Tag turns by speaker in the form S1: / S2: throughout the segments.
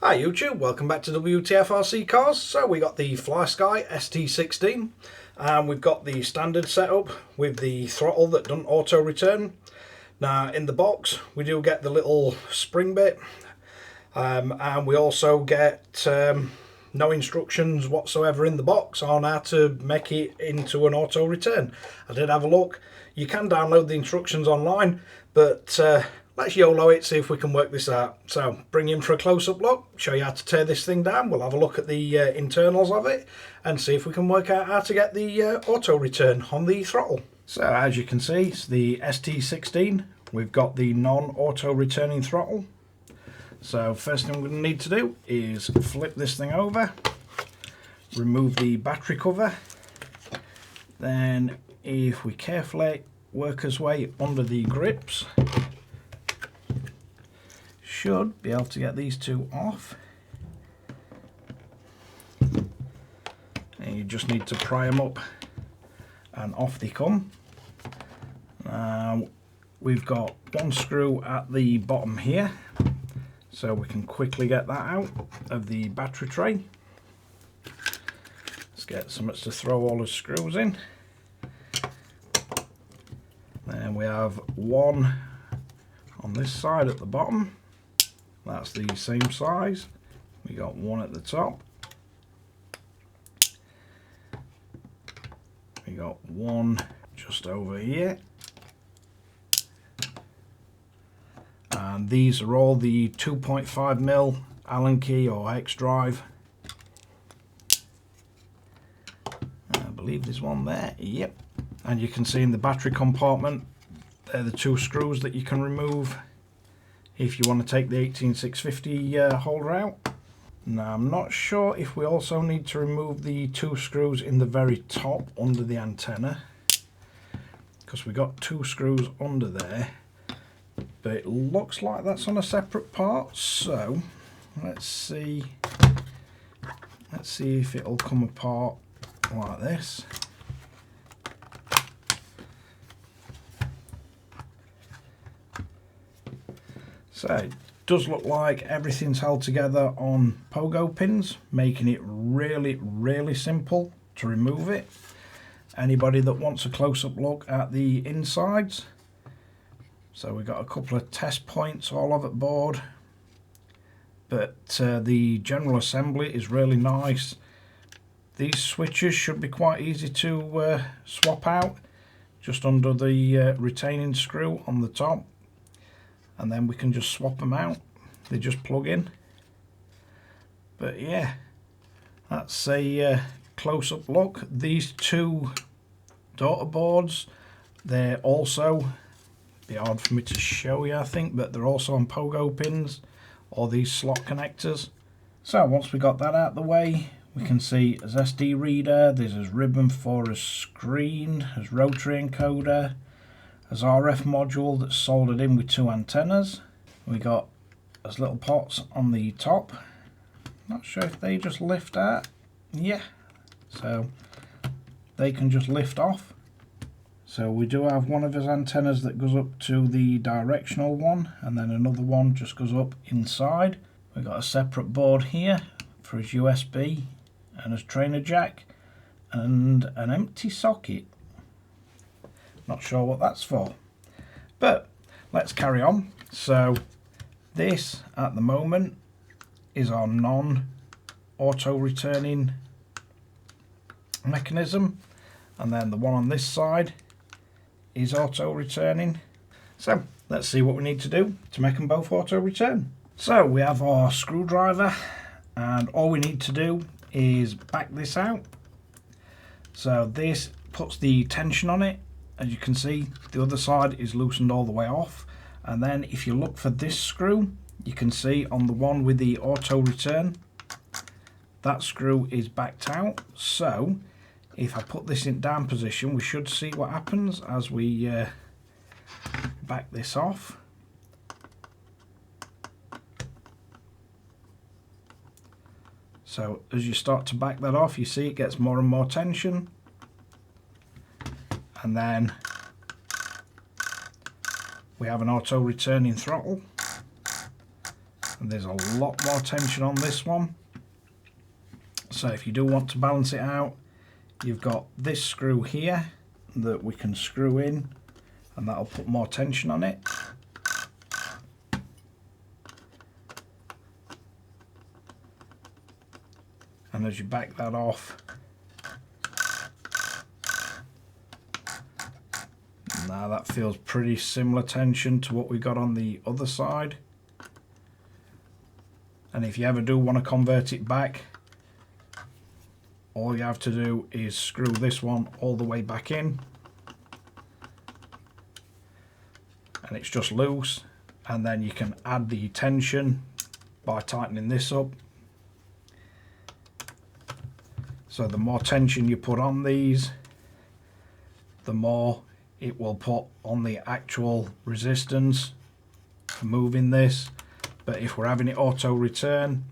S1: Hi YouTube, welcome back to Wtf Rc Cars. So we got the Flysky ST16 and we've got the standard setup with the throttle that doesn't auto return. Now in the box we do get the little spring bit and we also get no instructions whatsoever in the box on how to make it into an auto return. I did have a look. You can download the instructions online, but let's YOLO it, see if we can work this out. So bring you in for a close-up look, show you how to tear this thing down. We'll have a look at the internals of it and see if we can work out how to get the auto return on the throttle. So as you can see, it's the ST16. We've got the non-auto returning throttle. So first thing we're going to need to do is flip this thing over, remove the battery cover, then if we carefully work our way under the grips, should be able to get these two off. And you just need to pry them up and off they come. Now we've got one screw at the bottom here, so we can quickly get that out of the battery tray. Let's get something to throw all the screws in. Then we have one on this side at the bottom. That's the same size. We got one at the top. We got one just over here. And these are all the 2.5mm Allen key or X drive. I believe there's one there. Yep. And you can see in the battery compartment, they're the two screws that you can remove if you want to take the 18650 holder out. Now I'm not sure if we also need to remove the two screws in the very top under the antenna, because we got two screws under there, but it looks like that's on a separate part. So let's see if it'll come apart like this. So it does look like everything's held together on pogo pins, making it really simple to remove it. Anybody that wants a close-up look at the insides, so we've got a couple of test points all over the board, but the general assembly is really nice. These switches should be quite easy to swap out, just under the retaining screw on the top, and then we can just swap them out. They just plug in. But yeah, that's a close-up look. These two daughter boards, they're also, be hard for me to show you I think, but they're also on pogo pins or these slot connectors. So once we got that out of the way, we can see as SD reader, there's a ribbon for a screen, as rotary encoder, as RF module that's soldered in with two antennas. We got as little pots on the top. Not sure if they just lift out. Yeah, so they can just lift off. So we do have one of his antennas that goes up to the directional one, and then another one just goes up inside. We've got a separate board here for his USB and his trainer jack, and an empty socket. Not sure what that's for, but let's carry on. So this at the moment is our non-auto returning mechanism, and then the one on this side is auto returning. So let's see what we need to do to make them both auto return. So we have our screwdriver, and all we need to do is back this out. So this puts the tension on it. As you can see, the other side is loosened all the way off, and then if you look for this screw, you can see on the one with the auto return, that screw is backed out. So if I put this in down position, we should see what happens as we back this off. So as you start to back that off, you see it gets more and more tension. And then we have an auto returning throttle. and there's a lot more tension on this one. So if you do want to balance it out, you've got this screw here that we can screw in, and that'll put more tension on it. And as you back that off, now that feels pretty similar tension to what we got on the other side. And if you ever do want to convert it back, all you have to do is screw this one all the way back in, and it's just loose, and then you can add the tension by tightening this up. So the more tension you put on these, the more it will put on the actual resistance for moving this. But if we're having it auto return,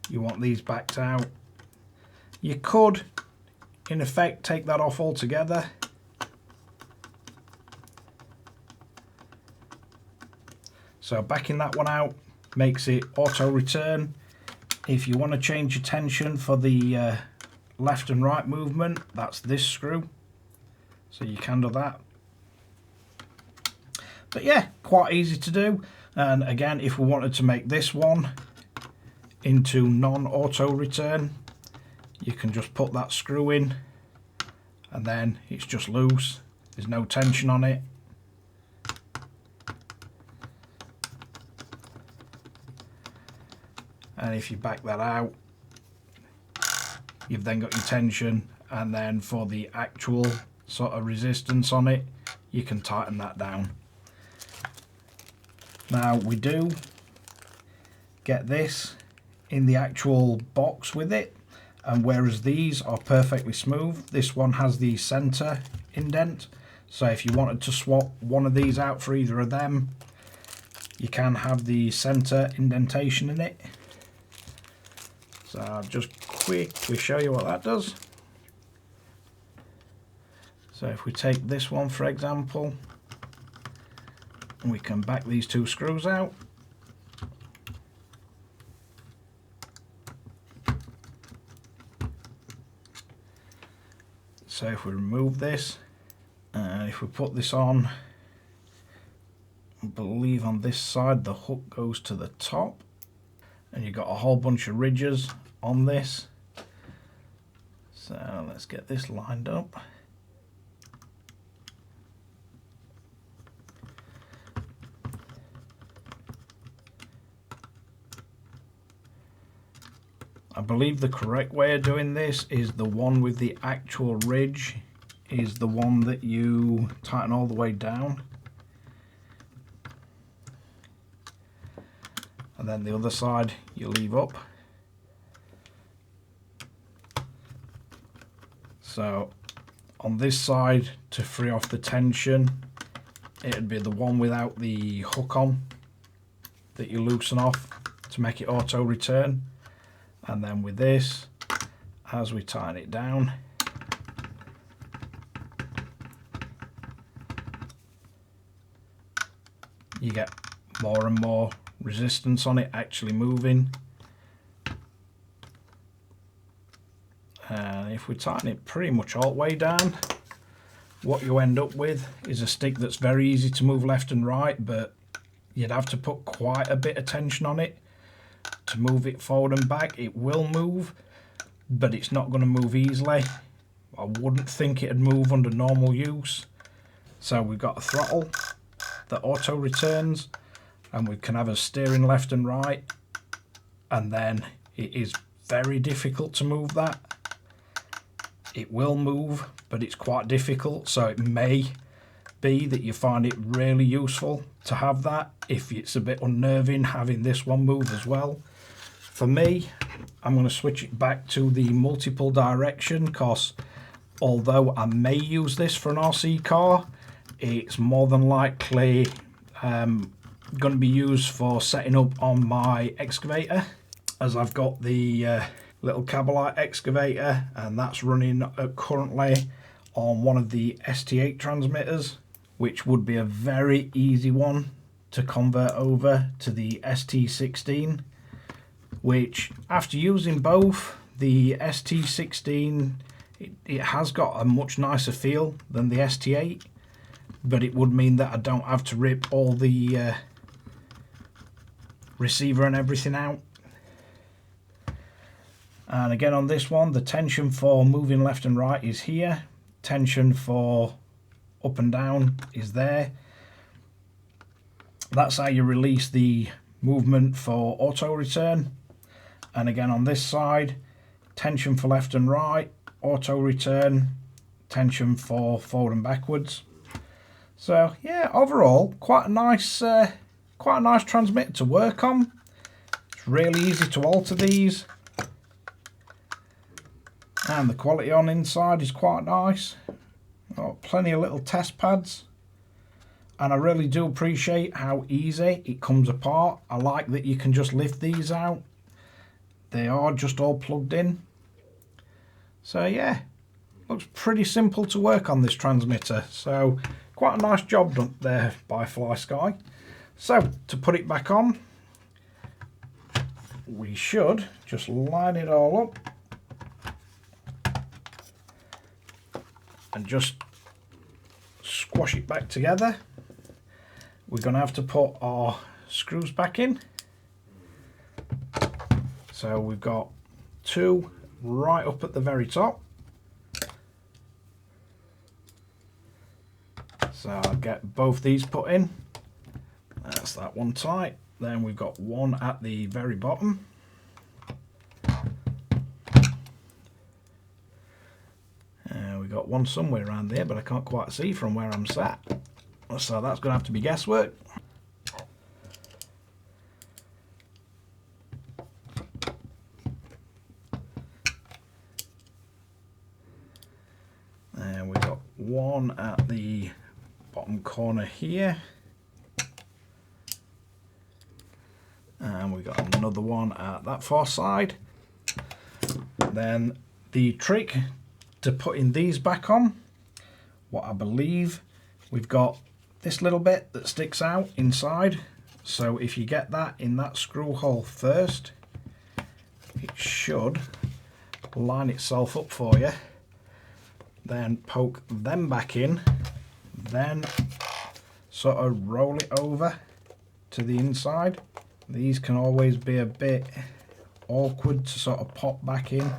S1: you want these backed out. You could in effect take that off altogether, so backing that one out makes it auto return. If you want to change your tension for the left and right movement, that's this screw, so you can do that. But yeah, quite easy to do. And again, if we wanted to make this one into non-auto return, you can just put that screw in, and then it's just loose, there's no tension on it. And if you back that out, you've then got your tension, and then for the actual sort of resistance on it, you can tighten that down. Now we do get this in the actual box with it, and whereas these are perfectly smooth, this one has the center indent. So if you wanted to swap one of these out for either of them, you can have the center indentation in it. So I'll just quickly show you what that does. So if we take this one for example, we can back these two screws out. So if we remove this, and if we put this on, I believe on this side the hook goes to the top, and you've got a whole bunch of ridges on this. So let's get this lined up. I believe the correct way of doing this is the one with the actual ridge is the one that you tighten all the way down, and then the other side you leave up. So on this side, to free off the tension, it'd be the one without the hook on that you loosen off to make it auto return. And then with this, as we tighten it down, you get more and more resistance on it actually moving. And if we tighten it pretty much all the way down, what you end up with is a stick that's very easy to move left and right, but you'd have to put quite a bit of tension on it to move it forward and back. It will move, but it's not going to move easily. I wouldn't think it'd move under normal use. So we've got a throttle that auto returns, and we can have a steering left and right, and then it is very difficult to move that. It will move, but it's quite difficult, so it may be that you find it really useful to have that if it's a bit unnerving having this one move as well. For me, I'm going to switch it back to the multiple direction, because although I may use this for an RC car, it's more than likely going to be used for setting up on my excavator, as I've got the little Cabalite excavator, and that's running currently on one of the ST8 transmitters, which would be a very easy one to convert over to the ST16, which after using both, the ST16, it has got a much nicer feel than the ST8, but it would mean that I don't have to rip all the receiver and everything out. And again on this one, the tension for moving left and right is here, tension for up and down is there. That's how you release the movement for auto return. And again on this side, tension for left and right, auto return, tension for forward and backwards. So yeah, overall quite a nice transmitter to work on. It's really easy to alter these, and the quality on inside is quite nice. Got plenty of little test pads, and I really do appreciate how easy it comes apart. I like that you can just lift these out. They are just all plugged in. So yeah, looks pretty simple to work on this transmitter. So quite a nice job done there by Flysky. So to put it back on, we should just line it all up and just squash it back together. We're going to have to put our screws back in. So we've got two right up at the very top. So I'll get both these put in. That's that one tight. Then we've got one at the very bottom. We've got one somewhere around there, but I can't quite see from where I'm sat. So that's going to have to be guesswork. And we've got one at the bottom corner here. And we've got another one at that far side. Then the trick to putting these back on, what I believe, we've got this little bit that sticks out inside. So if you get that in that screw hole first, it should line itself up for you. Then poke them back in, then sort of roll it over to the inside. These can always be a bit awkward to sort of pop back in.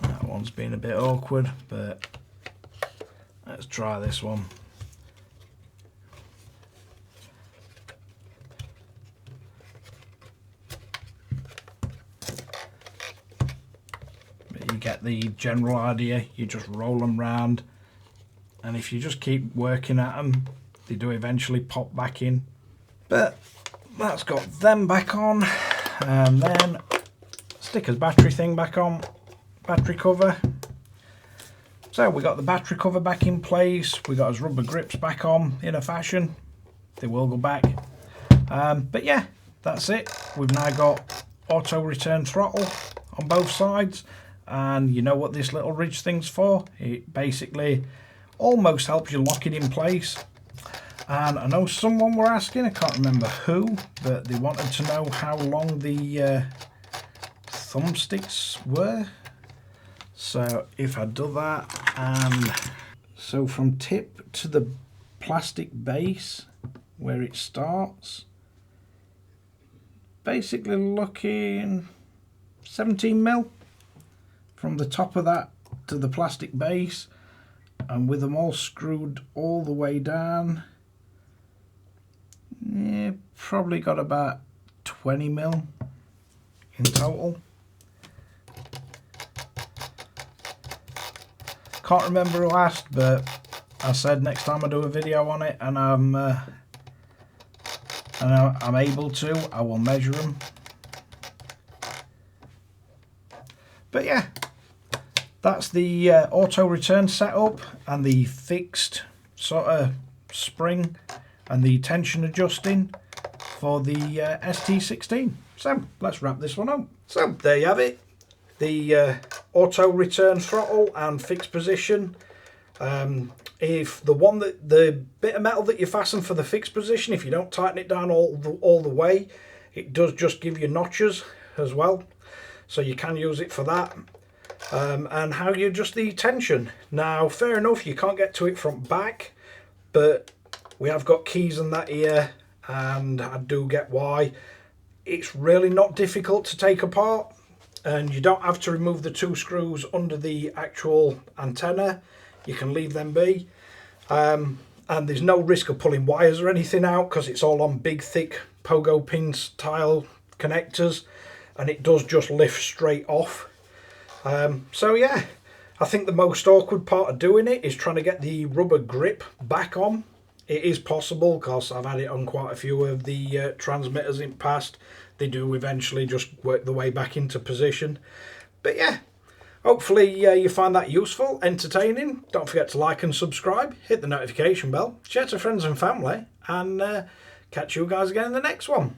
S1: That one's been a bit awkward, but let's try this one. But you get the general idea. You just roll them round, and if you just keep working at them, they do eventually pop back in. But that's got them back on, and then sticker's battery thing back on. Battery cover. So we got the battery cover back in place. We got his rubber grips back on in a fashion. They will go back. But yeah, that's it. We've now got auto return throttle on both sides, and you know what this little ridge thing's for. It basically almost helps you lock it in place. And I know someone were asking, I can't remember who, but they wanted to know how long the thumbsticks were. So if I do that, and so from tip to the plastic base where it starts, basically looking 17 mil from the top of that to the plastic base, and with them all screwed all the way down, yeah, probably got about 20 mil in total. Can't remember who asked, but I said next time I do a video on it and I'm able to, I will measure them. But yeah, that's the auto return setup and the fixed sort of spring and the tension adjusting for the ST16. So let's wrap this one up. So there you have it. The auto return throttle and fixed position if the bit of metal that you fasten for the fixed position, if you don't tighten it down all the way, it does just give you notches as well, so you can use it for that. And how you adjust the tension. Now, fair enough, you can't get to it from back, but we have got keys in that here, and I do get why. It's really not difficult to take apart, and you don't have to remove the 2 screws under the actual antenna. You can leave them be, and there's no risk of pulling wires or anything out because it's all on big thick pogo pin style connectors, and it does just lift straight off. So yeah, I think the most awkward part of doing it is trying to get the rubber grip back on. It is possible because I've had it on quite a few of the transmitters in the past. They do eventually just work the way back into position. But yeah, hopefully you find that useful, entertaining. Don't forget to like and subscribe, hit the notification bell, share to friends and family, and catch you guys again in the next one.